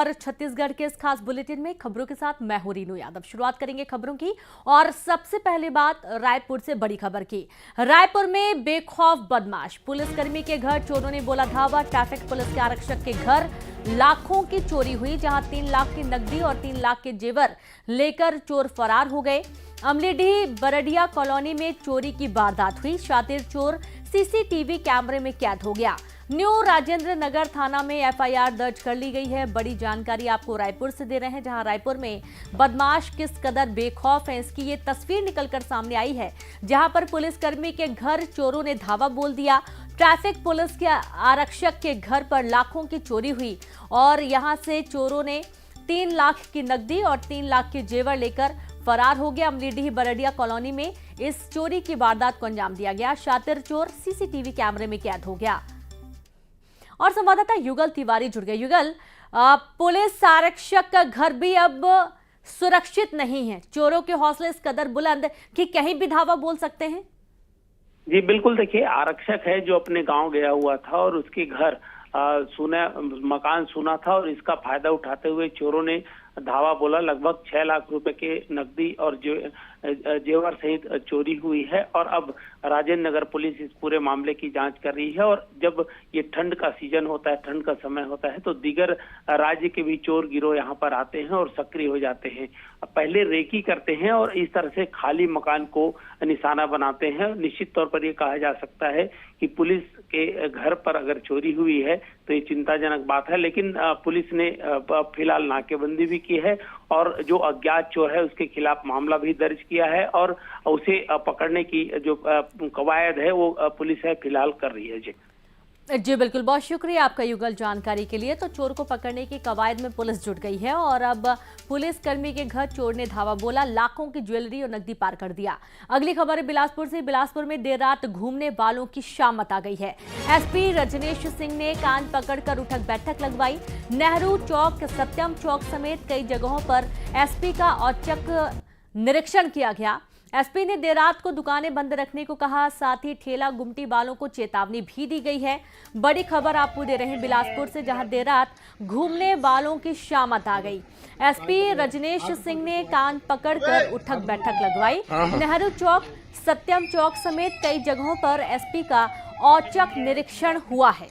और छत्तीसगढ़ के इस खास बुलेटिन में खबरों के साथ मैं हूं रीनू यादव। शुरुआत करेंगे खबरों की और सबसे पहले बात रायपुर से बड़ी खबर की। रायपुर में बेखौफ बदमाश, पुलिसकर्मी के घर चोरों ने बोला धावा। ट्रैफिक पुलिस के आरक्षक के घर लाखों की चोरी हुई, जहां 3 लाख की नकदी और 3 लाख के जेवर लेकर चोर फरार हो गए। अमलीडीह बरडिया कॉलोनी में चोरी की वारदात हुई। शातिर चोर सीसीटीवी कैमरे में कैद हो गया। न्यू राजेंद्र नगर थाना में एफआईआर दर्ज कर ली गई है। बड़ी जानकारी आपको रायपुर से दे रहे हैं, जहां रायपुर में बदमाश किस कदर बेखौफ है इसकी ये तस्वीर निकलकर सामने आई है, जहां पर पुलिसकर्मी के घर चोरों ने धावा बोल दिया। ट्रैफिक पुलिस के आरक्षक के घर पर लाखों की चोरी हुई और यहां से चोरों ने 3 लाख की नकदी और 3 लाख के जेवर लेकर फरार हो गया। अमलीडीह बरडिया कॉलोनी में इस चोरी की वारदात को अंजाम दिया गया। शातिर चोर सीसीटीवी कैमरे में कैद हो गया। और संवाददाता युगल तिवारी जुड़ गए। युगल, पुलिस आरक्षक का घर भी अब सुरक्षित नहीं है। चोरों के हौसले इस कदर बुलंद कि कहीं भी धावा बोल सकते हैं। जी बिल्कुल, देखिए आरक्षक है जो अपने गांव गया हुआ था और उसके घर मकान सुना था और इसका फायदा उठाते हुए चोरों ने धावा बोला। लगभग 6 लाख रुपए के नकदी और जेवर सहित चोरी हुई है और अब राजेंद्र नगर पुलिस इस पूरे मामले की जांच कर रही है। और जब ये ठंड का सीजन होता है, ठंड का समय होता है, तो दीगर राज्य के भी चोर गिरोह यहाँ पर आते हैं और सक्रिय हो जाते हैं। पहले रेकी करते हैं और इस तरह से खाली मकान को निशाना बनाते हैं। निश्चित तौर पर यह कहा जा सकता है कि पुलिस के घर पर अगर चोरी हुई है तो ये चिंताजनक बात है, लेकिन पुलिस ने फिलहाल नाकेबंदी भी की है और जो अज्ञात चोर है उसके खिलाफ मामला भी दर्ज किया है और उसे पकड़ने की जो कवायद है वो पुलिस है फिलहाल कर रही है। जी बिल्कुल, बहुत शुक्रिया आपका युगल जानकारी के लिए। तो चोर को पकड़ने की कवायद में पुलिस जुट गई है और अब पुलिसकर्मी के घर चोर ने धावा बोला, लाखों की ज्वेलरी और नकदी पार कर दिया। अगली खबर है बिलासपुर से। बिलासपुर में देर रात घूमने वालों की शामत आ गई है। एसपी रजनेश सिंह ने कान पकड़कर उठक बैठक लगवाई। नेहरू चौक, सत्यम चौक समेत कई जगहों पर एसपी का औचक निरीक्षण किया गया। एसपी ने देर रात को दुकानें बंद रखने को कहा, साथ ही ठेला गुमटी वालों को चेतावनी भी दी गई है। बड़ी खबर आपको दे रहे हैं बिलासपुर से, जहां देर रात घूमने वालों की शामत आ गई। एसपी रजनेश सिंह ने कान पकड़कर उठक बैठक लगवाई। नेहरू चौक, सत्यम चौक समेत कई जगहों पर एसपी का औचक निरीक्षण हुआ है।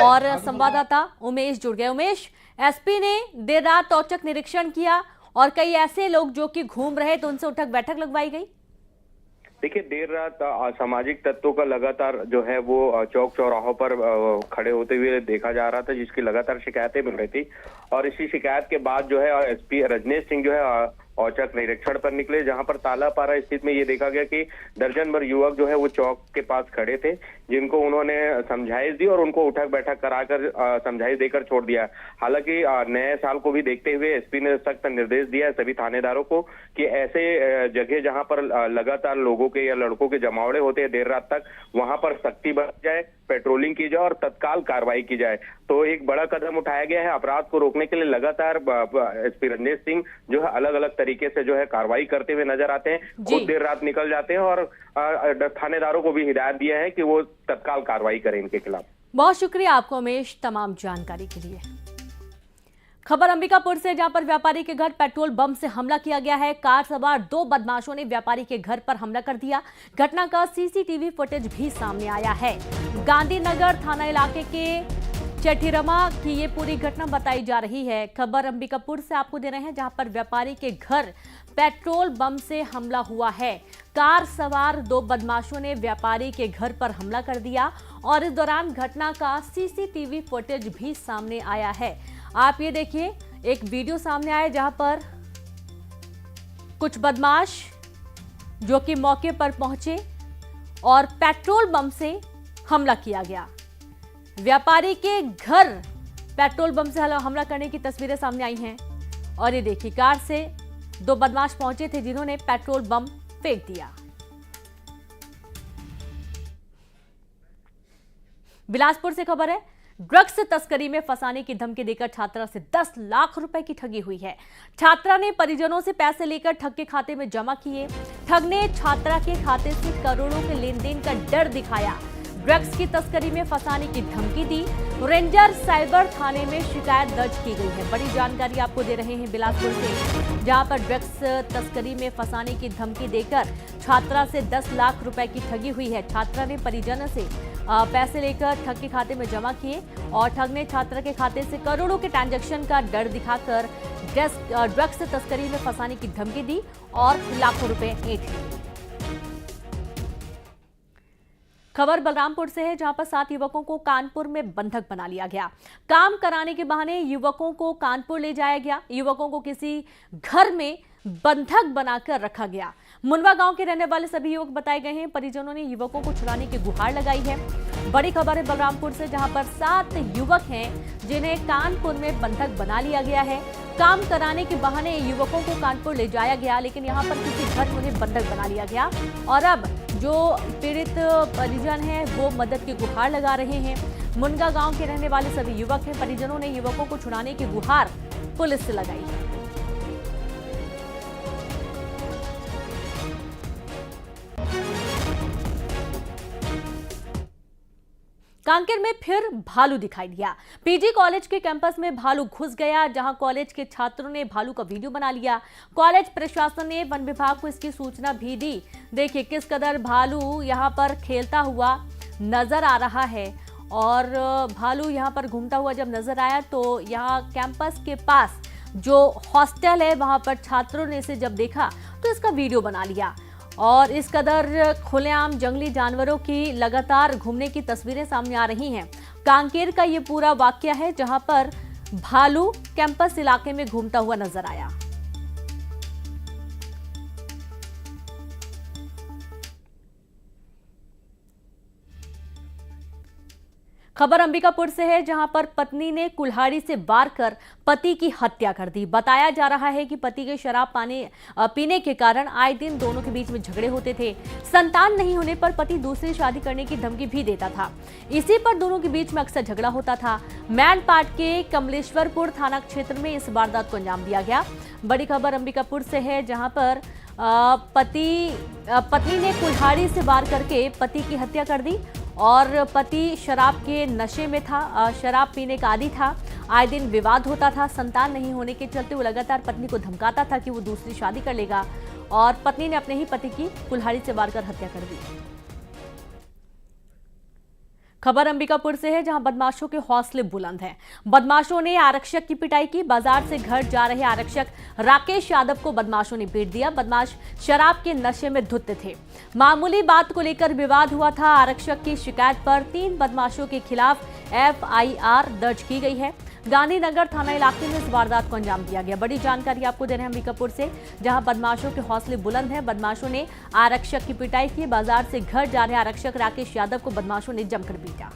और संवाददाता उमेश जुड़ गए। उमेश, एसपी ने देर रात औचक निरीक्षण किया और कई ऐसे लोग जो कि घूम रहे तो उनसे उठक बैठक लगवाई गई। देखिए, देर रात असामाजिक तत्वों का लगातार जो है वो चौक चौराहों पर खड़े होते हुए देखा जा रहा था, जिसकी लगातार शिकायतें मिल रही थी और इसी शिकायत के बाद जो है एसपी रजनेश सिंह जो है औचक निरीक्षण पर निकले, जहां पर तालापारा स्थित में ये देखा गया कि दर्जन भर युवक जो है वो चौक के पास खड़े थे, जिनको उन्होंने समझाइश दी और उनको उठक बैठक कराकर समझाइश देकर छोड़ दिया। हालांकि नए साल को भी देखते हुए एसपी ने सख्त निर्देश दिया है सभी थानेदारों को कि ऐसे जगह जहां पर लगातार लोगों के या लड़कों के जमावड़े होते हैं देर रात तक, वहां पर सख्ती बरती जाए, पेट्रोलिंग की जाए और तत्काल कार्रवाई की जाए। तो एक बड़ा कदम उठाया गया है। अपराध को रोकने के लिए लगातार एसपी रजनेश सिंह जो है अलग अलग तरीके से जो है कार्रवाई करते हुए नजर आते हैं। खुद देर रात निकल जाते हैं और थानेदारों को भी हिदायत दिया है कि वो तत्काल कार्रवाई करें इनके खिलाफ। बहुत शुक्रिया आपको उमेश तमाम जानकारी के लिए। खबर अंबिकापुर से, जहां पर व्यापारी के घर पेट्रोल बम से हमला किया गया है। कार सवार 2 बदमाशों ने व्यापारी के घर पर हमला कर दिया। घटना का सीसीटीवी फुटेज भी सामने आया है। गांधीनगर थाना इलाके के चेटीरमा की ये पूरी घटना बताई जा रही है। खबर अंबिकापुर से आपको दे रहे हैं, जहां पर व्यापारी के घर पेट्रोल बम से हमला हुआ है। कार सवार 2 बदमाशों ने व्यापारी के घर पर हमला कर दिया और इस दौरान घटना का सीसीटीवी फुटेज भी सामने आया है। आप ये देखिए, एक वीडियो सामने आया जहां पर कुछ बदमाश जो कि मौके पर पहुंचे और पेट्रोल बम से हमला किया गया। व्यापारी के घर पेट्रोल बम से हमला करने की तस्वीरें सामने आई हैं और ये देखिए, कार से 2 बदमाश पहुंचे थे जिन्होंने पेट्रोल बम फेंक दिया। बिलासपुर से खबर है, ड्रग्स तस्करी में फंसाने की धमकी देकर छात्रा से 10 लाख रुपए की ठगी हुई है। छात्रा ने परिजनों से पैसे लेकर ठग के खाते में जमा किए। ठग ने छात्रा के खाते से करोड़ों के लेन देन का डर दिखाया। ड्रग्स की तस्करी में फंसाने की धमकी दी। रेंजर साइबर थाने में शिकायत दर्ज की गई है। बड़ी जानकारी आपको दे रहे हैं बिलासपुर से, जहां पर ड्रग्स तस्करी में फंसाने की धमकी देकर छात्रा से 10 लाख रुपए की ठगी हुई है। छात्रा ने परिजनों से पैसे लेकर ठग के खाते में जमा किए और ठग ने छात्रा के खाते से करोड़ों के ट्रांजैक्शन का डर दिखाकर ड्रग्स तस्करी में फंसाने की धमकी दी और लाखों रुपए ऐंठ लिए। खबर बलरामपुर से है, जहां पर 7 युवकों को कानपुर में बंधक बना लिया गया। काम कराने के बहाने युवकों को कानपुर ले जाया गया। युवकों को किसी घर में बंधक बनाकर रखा गया। मुनवा गांव के रहने वाले सभी युवक बताए गए हैं। परिजनों ने युवकों को छुड़ाने की गुहार लगाई है। बड़ी खबर है बलरामपुर से, जहां पर 7 युवक हैं जिन्हें कानपुर में बंधक बना लिया गया है। काम कराने के बहाने युवकों को कानपुर ले जाया गया, लेकिन यहां पर किसी घर में उन्हें बंधक बना लिया गया और अब जो पीड़ित परिजन हैं वो मदद की गुहार लगा रहे हैं। मुनगा गांव के रहने वाले सभी युवक हैं। परिजनों ने युवकों को छुड़ाने की गुहार पुलिस से लगाई है। कांकेर में फिर भालू दिखाई दिया। पीजी कॉलेज के कैंपस में भालू घुस गया, जहां कॉलेज के छात्रों ने भालू का वीडियो बना लिया। कॉलेज प्रशासन ने वन विभाग को इसकी सूचना भी दी। देखिए किस कदर भालू यहां पर खेलता हुआ नजर आ रहा है और भालू यहां पर घूमता हुआ जब नजर आया तो यहां कैंपस के पास जो हॉस्टल है वहां पर छात्रों ने इसे जब देखा तो इसका वीडियो बना लिया और इस कदर खुलेआम जंगली जानवरों की लगातार घूमने की तस्वीरें सामने आ रही हैं। कांकेर का ये पूरा वाकया है, जहां पर भालू कैंपस इलाके में घूमता हुआ नजर आया। खबर अंबिकापुर से है, जहां पर पत्नी ने कुल्हाड़ी से वार कर पति की हत्या कर दी। बताया जा रहा है कि पति के शराब पीने के कारण आए दिन दोनों के बीच में झगड़े होते थे। संतान नहीं होने पर पति दूसरी शादी करने की धमकी भी देता था। इसी पर दोनों के बीच में अक्सर झगड़ा होता था। मैनपाट के कमलेश्वरपुर थाना क्षेत्र में इस वारदात को अंजाम दिया गया। बड़ी खबर अंबिकापुर से है, जहां पर पत्नी ने कुल्हाड़ी से वार करके पति की हत्या कर दी और पति शराब के नशे में था, शराब पीने का आदी था। आए दिन विवाद होता था। संतान नहीं होने के चलते वो लगातार पत्नी को धमकाता था कि वो दूसरी शादी कर लेगा और पत्नी ने अपने ही पति की कुल्हाड़ी से वार कर हत्या कर दी। खबर अंबिकापुर से है, जहां बदमाशों के हौसले बुलंद हैं। बदमाशों ने आरक्षक की पिटाई की। बाजार से घर जा रहे आरक्षक राकेश यादव को बदमाशों ने पीट दिया। बदमाश शराब के नशे में धुत थे। मामूली बात को लेकर विवाद हुआ था। आरक्षक की शिकायत पर 3 बदमाशों के खिलाफ FIR दर्ज की गई है। गांधीनगर थाना इलाके में इस वारदात को अंजाम दिया गया। बड़ी जानकारी आपको दे रहे हैं अंबिकापुर से, जहां बदमाशों के हौसले बुलंद हैं। बदमाशों ने आरक्षक की पिटाई की। बाजार से घर जा रहे आरक्षक राकेश यादव को बदमाशों ने जमकर पीटा।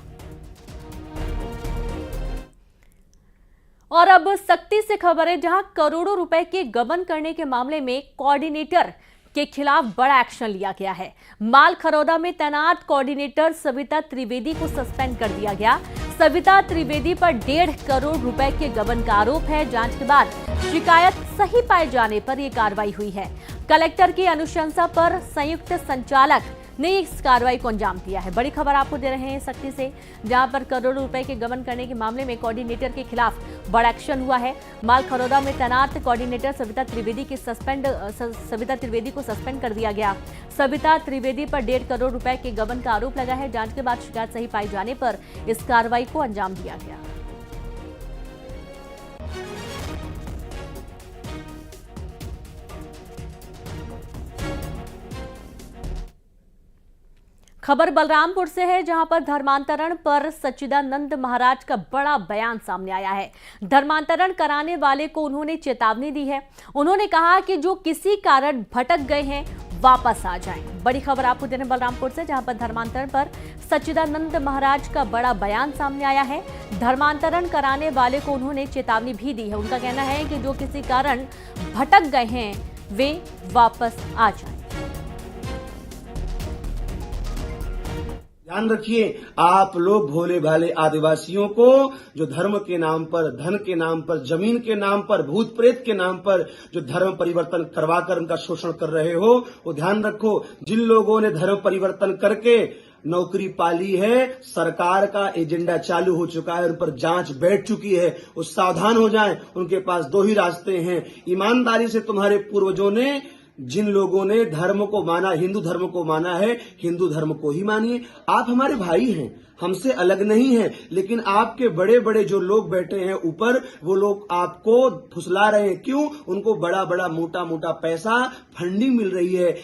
और अब सख्ती से खबर है, जहां करोड़ों रुपए के गबन करने के मामले में कोऑर्डिनेटर के खिलाफ बड़ा एक्शन लिया गया है। माल खरौदा में तैनात कोऑर्डिनेटर सविता त्रिवेदी को सस्पेंड कर दिया गया। सविता त्रिवेदी पर 1.5 करोड़ रुपए के गबन का आरोप है। जांच के बाद शिकायत सही पाए जाने पर यह कार्रवाई हुई है। कलेक्टर की अनुशंसा पर संयुक्त संचालक ने इस कार्रवाई को अंजाम दिया है। बड़ी खबर आपको दे रहे हैं सख्ती से, जहां पर करोड़ों रुपए के गबन करने के मामले में कोऑर्डिनेटर के खिलाफ बड़ा एक्शन हुआ है। माल खरौदा में तैनात कोऑर्डिनेटर सविता त्रिवेदी को सस्पेंड कर दिया गया। सविता त्रिवेदी पर 1.5 करोड़ रुपए के गबन का आरोप लगा है। जांच के बाद शिकायत सही पाई जाने पर इस कार्रवाई को अंजाम दिया गया। खबर बलरामपुर से है, जहां पर धर्मांतरण पर सच्चिदानंद महाराज का बड़ा बयान सामने आया है। धर्मांतरण कराने वाले को उन्होंने चेतावनी दी है। उन्होंने कहा कि जो किसी कारण भटक गए हैं वापस आ जाएं। बड़ी खबर आपको देने बलरामपुर से, जहां पर धर्मांतरण पर सच्चिदानंद महाराज का बड़ा बयान सामने आया है। धर्मांतरण कराने वाले को उन्होंने चेतावनी भी दी है। उनका कहना है कि जो किसी कारण भटक गए हैं वे वापस आ जाएं। ध्यान रखिए, आप लोग भोले भाले आदिवासियों को जो धर्म के नाम पर, धन के नाम पर, जमीन के नाम पर, भूत प्रेत के नाम पर जो धर्म परिवर्तन करवाकर उनका शोषण कर रहे हो, वो ध्यान रखो। जिन लोगों ने धर्म परिवर्तन करके नौकरी पाली है, सरकार का एजेंडा चालू हो चुका है, उन पर जांच बैठ चुकी है। वो सावधान हो जाएं, उनके पास दो ही रास्ते हैं। ईमानदारी से तुम्हारे पूर्वजों ने, जिन लोगों ने धर्म को माना, हिंदू धर्म को माना है, हिंदू धर्म को ही मानिए। आप हमारे भाई हैं, हमसे अलग नहीं है, लेकिन आपके बड़े बड़े जो लोग बैठे हैं ऊपर, वो लोग आपको फुसला रहे हैं। क्यों? उनको बड़ा बड़ा मोटा मोटा पैसा, फंडिंग मिल रही है।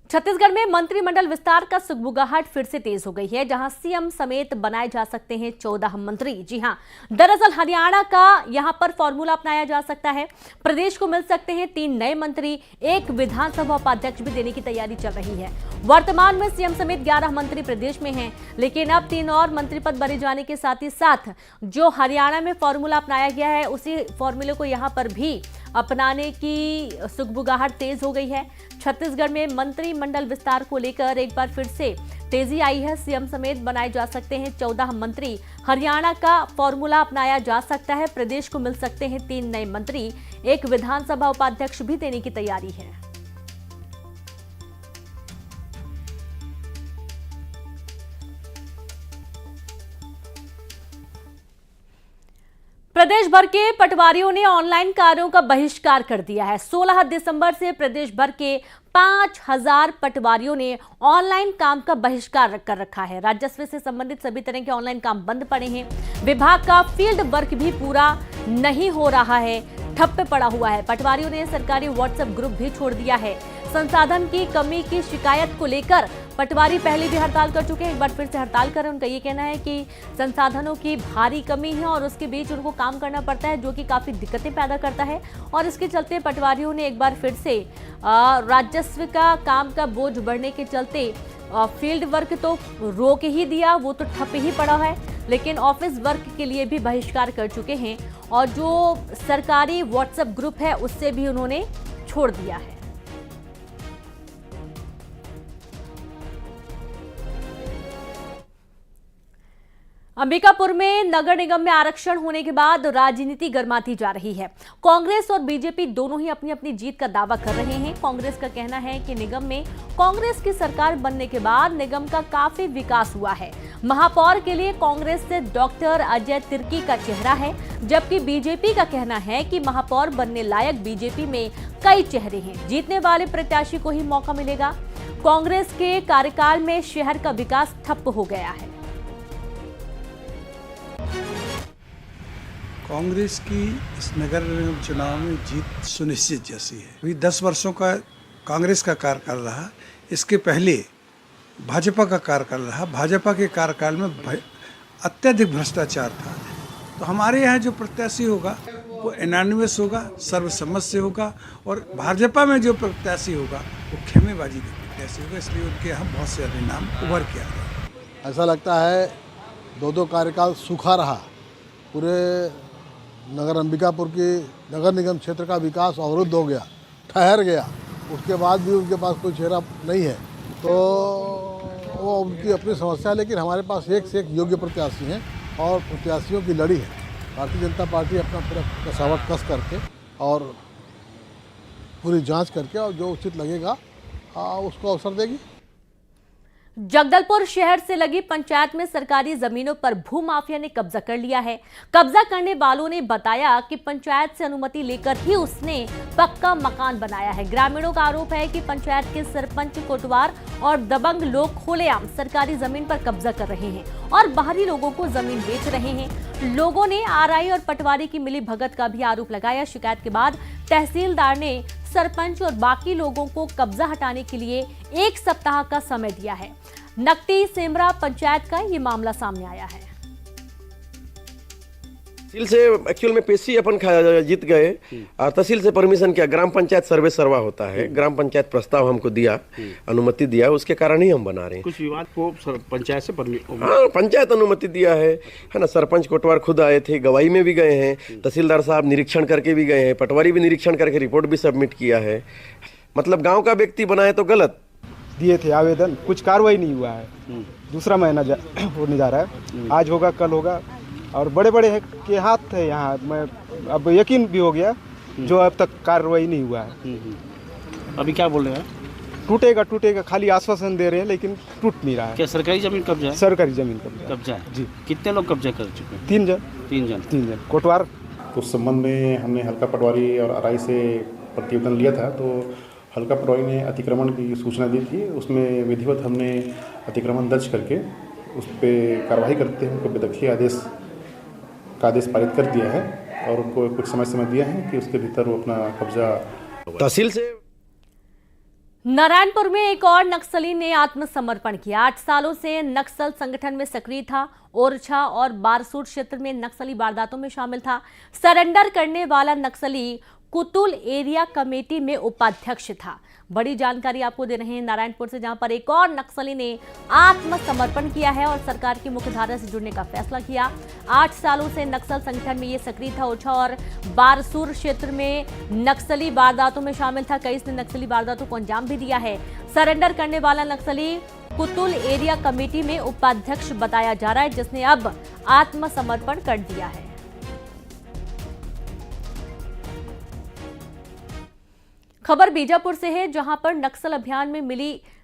छत्तीसगढ़ में मंत्रिमंडल विस्तार का सुगबुगाहट फिर से तेज हो गई है, जहां सीएम समेत बनाए जा सकते हैं 14 मंत्री। जी हां, दरअसल हरियाणा का यहां पर फॉर्मूला अपनाया जा सकता है। प्रदेश को मिल सकते हैं 3 नए मंत्री, एक विधानसभा उपाध्यक्ष भी देने की तैयारी चल रही है। वर्तमान में सीएम समेत 11 मंत्री प्रदेश में हैं, लेकिन अब 3 और मंत्री पद भरे जाने के साथ ही साथ जो हरियाणा में फॉर्मूला अपनाया गया है, उसी फॉर्मूले को यहां पर भी अपनाने की सुगबुगाहट तेज हो गई है। छत्तीसगढ़ में मंत्रिमंडल विस्तार को लेकर एक बार फिर से तेजी आई है। सीएम समेत बनाए जा सकते हैं 14 मंत्री। हरियाणा का फॉर्मूला अपनाया जा सकता है। प्रदेश को मिल सकते हैं 3 नए मंत्री, एक विधानसभा उपाध्यक्ष भी देने की तैयारी है। प्रदेश भर के पटवारियों ने ऑनलाइन कार्यों का बहिष्कार कर दिया है। 16 दिसंबर से प्रदेश भर के 5000 पटवारियों ने ऑनलाइन काम का बहिष्कार कर रखा है। राजस्व से संबंधित सभी तरह के ऑनलाइन काम बंद पड़े हैं। विभाग का फील्ड वर्क भी पूरा नहीं हो रहा है, ठप्प पड़ा हुआ है। पटवारियों ने सरकारी व्हाट्सएप ग्रुप भी छोड़ दिया है। संसाधन की कमी की शिकायत को लेकर पटवारी पहले भी हड़ताल कर चुके हैं, एक बार फिर से हड़ताल कर रहे हैं। उनका ये कहना है कि संसाधनों की भारी कमी है और उसके बीच उनको काम करना पड़ता है, जो कि काफ़ी दिक्कतें पैदा करता है। और इसके चलते पटवारियों ने एक बार फिर से राजस्व का काम का बोझ बढ़ने के चलते फील्ड वर्क तो रोक ही दिया, वो तो ठप ही पड़ा है, लेकिन ऑफिस वर्क के लिए भी बहिष्कार कर चुके हैं। और जो सरकारी व्हाट्सएप ग्रुप है उससे भी उन्होंने छोड़ दिया है। अंबिकापुर में नगर निगम में आरक्षण होने के बाद राजनीति गर्माती जा रही है। कांग्रेस और बीजेपी दोनों ही अपनी अपनी जीत का दावा कर रहे हैं। कांग्रेस का कहना है कि निगम में कांग्रेस की सरकार बनने के बाद निगम का काफी विकास हुआ है। महापौर के लिए कांग्रेस से डॉक्टर अजय तिर्की का चेहरा है, जबकि बीजेपी का कहना है कि महापौर बनने लायक बीजेपी में कई चेहरे हैं, जीतने वाले प्रत्याशी को ही मौका मिलेगा। कांग्रेस के कार्यकाल में शहर का विकास ठप्प हो गया है। कांग्रेस की इस नगर निगम चुनाव में जीत सुनिश्चित जैसी है। अभी 10 वर्षों का कांग्रेस का कार्यकाल रहा, इसके पहले भाजपा का कार्यकाल रहा। भाजपा के कार्यकाल में अत्यधिक भ्रष्टाचार था। तो हमारे यहाँ जो प्रत्याशी होगा वो एनानिमस होगा, सर्वसम्मत से होगा, और भाजपा में जो प्रत्याशी होगा वो खेमेबाजी का प्रत्याशी होगा। इसलिए उनके यहाँ बहुत से अधिक नाम उभर के आ गए। ऐसा लगता है 2 कार्यकाल सूखा रहा। पूरे नगर अंबिकापुर की नगर निगम क्षेत्र का विकास अवरुद्ध हो गया, ठहर गया। उसके बाद भी उनके पास कोई चेहरा नहीं है, तो वो उनकी अपनी समस्या है। लेकिन हमारे पास एक से एक योग्य प्रत्याशी हैं और प्रत्याशियों की लड़ी है। भारतीय जनता पार्टी अपना पूरा कसावट कस करके और पूरी जांच करके और जो उचित लगेगा उसको अवसर देगी। जगदलपुर शहर से लगी पंचायत में सरकारी जमीनों पर भूमाफिया ने कब्जा कर लिया है। कब्जा करने वालों ने बताया कि पंचायत से अनुमति लेकर ही उसने पक्का मकान बनाया है। ग्रामीणों का आरोप है कि पंचायत के सरपंच, कोटवार और दबंग लोग खुलेआम सरकारी जमीन पर कब्जा कर रहे हैं और बाहरी लोगों को जमीन बेच रहे हैं। लोगों ने आरआई और पटवारी की मिली भगत का भी आरोप लगाया। शिकायत के बाद तहसीलदार ने सरपंच और बाकी लोगों को कब्जा हटाने के लिए 1 सप्ताह का समय दिया है। नकटी सेमरा पंचायत का ये मामला सामने आया है। तहसील से एक्चुअल में पेशी अपन जीत गए और तहसील से परमिशन किया। ग्राम पंचायत सर्वे सर्वा होता है, ग्राम पंचायत प्रस्ताव हमको दिया, अनुमति दिया, उसके कारण ही हम बना रहे हैं। कुछ विवाद को पंचायत से हाँ, पंचायत अनुमति दिया है ना। सरपंच कोटवार खुद आए थे, गवाही में भी गए हैं, तहसीलदार साहब निरीक्षण करके भी गए हैं, पटवारी भी निरीक्षण करके रिपोर्ट भी सबमिट किया है। मतलब गाँव का व्यक्ति बनाए तो गलत दिए थे आवेदन, कुछ कार्रवाई नहीं हुआ है। दूसरा महीना होने जा रहा है, आज होगा कल होगा, और बड़े बड़े के हाथ है यहाँ। मैं अब यकीन भी हो गया जो अब तक कार्रवाई नहीं हुआ है। अभी क्या बोल रहे हैं? टूटेगा खाली आश्वासन दे रहे हैं, लेकिन टूट नहीं रहा है। क्या सरकारी जमीन कब्जा है? सरकारी जमीन कब्जा कब्जा है जी। कितने लोग कब्जा कर चुके हैं? 3 जन कोटवार। उस संबंध में हमने हल्का पटवारी और आरआई से प्रतिवेदन लिया था, तो हल्का पटवारी ने अतिक्रमण की सूचना दी थी। उसमें विधिवत हमने अतिक्रमण दर्ज करके उस पर कार्रवाई करते हैं उनको बेदखली आदेश पारित कर दिया है और उनको कुछ समय दिया है कि उसके भीतर वो अपना कब्जा। तहसील से नारायणपुर में एक और नक्सली ने आत्मसमर्पण किया। 8 सालों से नक्सल संगठन में सक्रिय था। ओरछा और बारसूर क्षेत्र में नक्सली वारदातों में शामिल था। सरेंडर करने वाला नक्सली कुतुल एरिया कमेटी में उपाध्यक्ष था। बड़ी जानकारी आपको दे रहे हैं नारायणपुर से, जहां पर एक और नक्सली ने आत्मसमर्पण किया है और सरकार की मुख्यधारा से जुड़ने का फैसला किया। 8 सालों से नक्सल संगठन में ये सक्रिय था। ओरछा और बारसूर क्षेत्र में नक्सली वारदातों में शामिल था। कई ने नक्सली वारदातों को अंजाम भी दिया है। सरेंडर करने वाला नक्सली कुतुल एरिया कमेटी में उपाध्यक्ष बताया जा रहा है, जिसने अब आत्मसमर्पण कर दिया है। खबर बीजापुर से है, जहां पर नक्सल अभियान में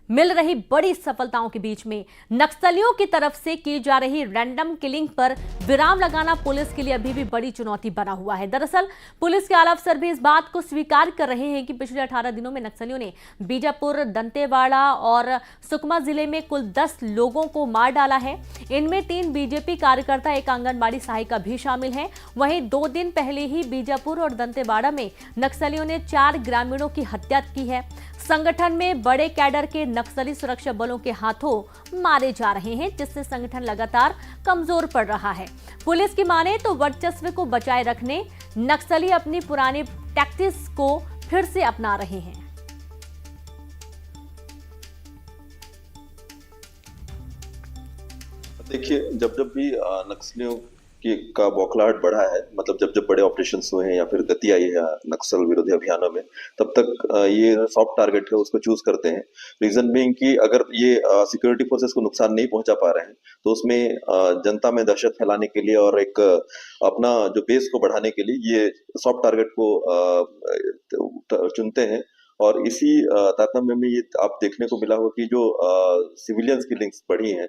मिल रही बड़ी सफलताओं के बीच में नक्सलियों की तरफ से की जा रही रैंडम किलिंग पर विराम लगाना पुलिस के लिए अभी भी बड़ी चुनौती बना हुआ है। दरअसल पुलिस के आला अफसर भी इस बात को स्वीकार कर रहे हैं कि पिछले 18 दिनों में नक्सलियों ने बीजापुर, दंतेवाड़ा और सुकमा जिले में कुल 10 लोगों को मार डाला है। इनमें 3 बीजेपी कार्यकर्ता, एक आंगनबाड़ी सहायिका भी शामिल हैं। वहीं 2 दिन पहले ही बीजापुर और दंतेवाड़ा में नक्सलियों ने 4 ग्रामीणों की हत्या की है। संगठन में बड़े कैडर के नक्सली सुरक्षा बलों के हाथों मारे जा रहे हैं, जिससे संगठन लगातार कमजोर पड़ रहा है। पुलिस की माने तो वर्चस्व को बचाए रखने नक्सली अपनी पुरानी टैक्टिक्स को फिर से अपना रहे हैं। देखिए, जब भी नक्सलियों का बौखलाहट बढ़ा है, मतलब जब बड़े ऑपरेशंस हुए हैं या फिर गति आई है नक्सल विरोधी अभियानों में, तब तक ये सॉफ्ट टारगेट है उसको चूज करते हैं। रीजन बीइंग कि अगर ये सिक्योरिटी फोर्सेस को नुकसान नहीं पहुंचा पा रहे हैं तो उसमें जनता में दहशत फैलाने के लिए और एक अपना जो बेस को बढ़ाने के लिए ये सॉफ्ट टारगेट को चुनते हैं। और इसी तारतम्य में ये आप देखने को मिला हो कि जो सिविलियंस की लिंक्स बढ़ी हैं,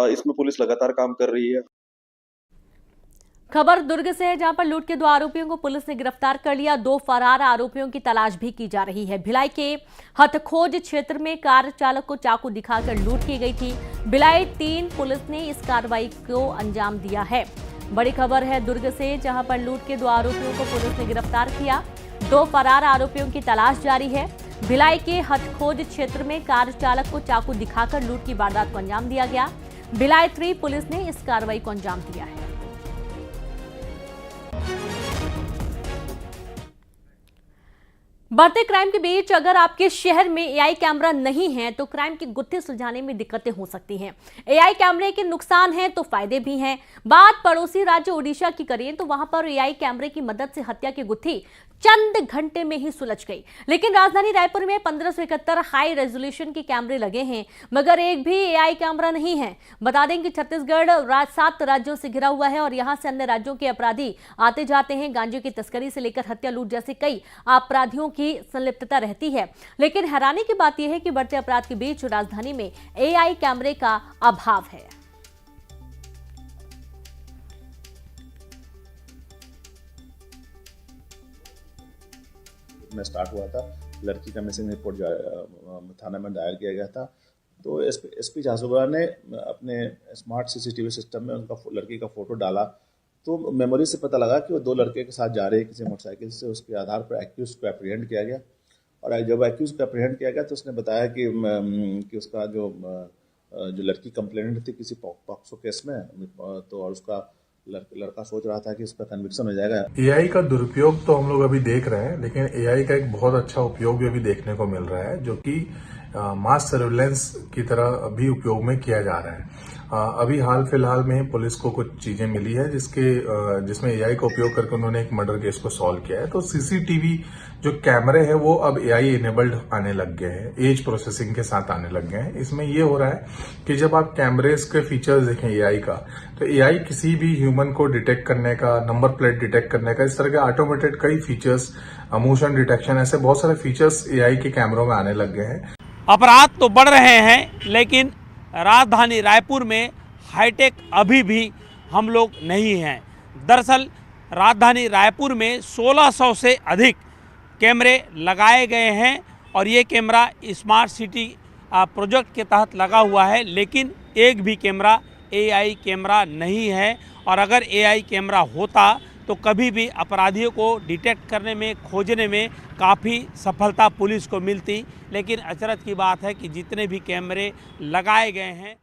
इसमें पुलिस लगातार काम कर रही है। खबर दुर्ग से है, जहां पर लूट के 2 आरोपियों को पुलिस ने गिरफ्तार कर लिया। 2 फरार आरोपियों की तलाश भी की जा रही है। भिलाई के हथखोज क्षेत्र में कार चालक को चाकू दिखाकर लूट की गई थी। भिलाई 3 पुलिस ने इस कार्रवाई को अंजाम दिया है। बड़ी खबर है दुर्ग से, जहां पर लूट के 2 आरोपियों को पुलिस ने गिरफ्तार किया। 2 फरार आरोपियों की तलाश जारी है। भिलाई के हथखोज क्षेत्र में कार चालक को चाकू दिखाकर लूट की वारदात को अंजाम दिया गया। भिलाई 3 पुलिस ने इस कार्रवाई को अंजाम दिया है। बढ़ते क्राइम के बीच अगर आपके शहर में एआई कैमरा नहीं है तो क्राइम के गुत्थे सुलझाने में दिक्कतें हो सकती हैं। एआई कैमरे के नुकसान हैं तो फायदे भी हैं। बात पड़ोसी राज्य ओडिशा की करें तो वहां पर एआई कैमरे की मदद से हत्या की गुत्थी चंद घंटे में ही सुलझ गई। लेकिन राजधानी रायपुर में 1571 हाई रेजोल्यूशन के कैमरे लगे हैं, मगर एक भी एआई कैमरा नहीं है। बता दें कि छत्तीसगढ़ 7 राज्यों से घिरा हुआ है और यहां से अन्य राज्यों के अपराधी आते जाते हैं। गांजे की तस्करी से लेकर हत्या, लूट जैसे कई अपराधियों की संलिप्तता रहती है। लेकिन हैरानी की बात यह है कि बढ़ते अपराध के बीच राजधानी में एआई कैमरे का अभाव है। में स्टार्ट हुआ था, लड़की का मिसिंग रिपोर्ट थाना में दायर किया गया था। तो एसपी झांसुगुड़ा ने अपने स्मार्ट सीसीटीवी सिस्टम में उनका लड़की का फोटो डाला, तो मेमोरी से पता लगा कि वो 2 लड़के के साथ जा रहे हैं किसी मोटरसाइकिल से। उसके आधार पर एक्यूज को एप्रीहेंड किया गया और जब एक्यूज को एप्रीहेंड किया गया तो उसने बताया कि उसका जो लड़की कंप्लेनेंट थी किसी पॉक्सो केस में, तो और उसका लड़का सोच रहा था कि इस पर कन्विक्शन हो जाएगा। एआई का दुरुपयोग तो हम लोग अभी देख रहे हैं, लेकिन एआई का एक बहुत अच्छा उपयोग भी अभी देखने को मिल रहा है, जो कि मास सर्विलेंस की तरह अभी उपयोग में किया जा रहा है। अभी हाल फिलहाल में पुलिस को कुछ चीजें मिली है जिसमें एआई का उपयोग करके उन्होंने एक मर्डर केस को सॉल्व किया है। तो सीसीटीवी जो कैमरे हैं वो अब एआई इनेबल्ड आने लग गए हैं, एज प्रोसेसिंग के साथ आने लग गए हैं। इसमें ये हो रहा है कि जब आप कैमरेज के फीचर्स देखें एआई का, तो एआई किसी भी ह्यूमन को डिटेक्ट करने का, नंबर प्लेट डिटेक्ट करने का, इस तरह के ऑटोमेटेड कई फीचर्स, मोशन डिटेक्शन, ऐसे बहुत सारे फीचर्स एआई के कैमरों में आने लग गए हैं। अपराध तो बढ़ रहे हैं, लेकिन राजधानी रायपुर में हाईटेक अभी भी हम लोग नहीं हैं। दरअसल राजधानी रायपुर में 1600 से अधिक कैमरे लगाए गए हैं और ये कैमरा स्मार्ट सिटी प्रोजेक्ट के तहत लगा हुआ है, लेकिन एक भी कैमरा एआई कैमरा नहीं है। और अगर एआई कैमरा होता तो कभी भी अपराधियों को डिटेक्ट करने में, खोजने में काफ़ी सफलता पुलिस को मिलती। लेकिन अचरज की बात है कि जितने भी कैमरे लगाए गए हैं,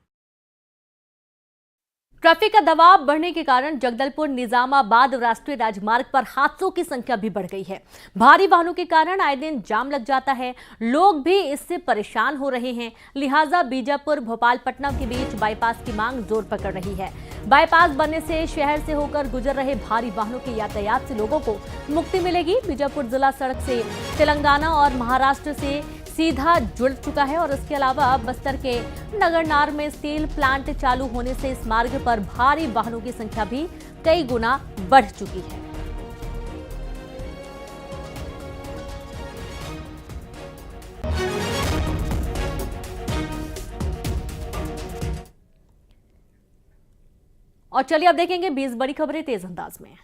ट्रैफिक का दबाव बढ़ने के कारण जगदलपुर निजामाबाद राष्ट्रीय राजमार्ग पर हादसों की संख्या भी बढ़ गई है। भारी वाहनों के कारण आए दिन जाम लग जाता है, लोग भी इससे परेशान हो रहे हैं। लिहाजा बीजापुर भोपालपट्टनम के बीच बाईपास की मांग जोर पकड़ रही है। बाईपास बनने से शहर से होकर गुजर रहे भारी वाहनों के यातायात से लोगों को मुक्ति मिलेगी। बीजापुर जिला सड़क से तेलंगाना और महाराष्ट्र से सीधा जुड़ चुका है और इसके अलावा बस्तर के नगरनार में स्टील प्लांट चालू होने से इस मार्ग पर भारी वाहनों की संख्या भी कई गुना बढ़ चुकी है। और चलिए अब देखेंगे 20 बड़ी खबरें तेज अंदाज में।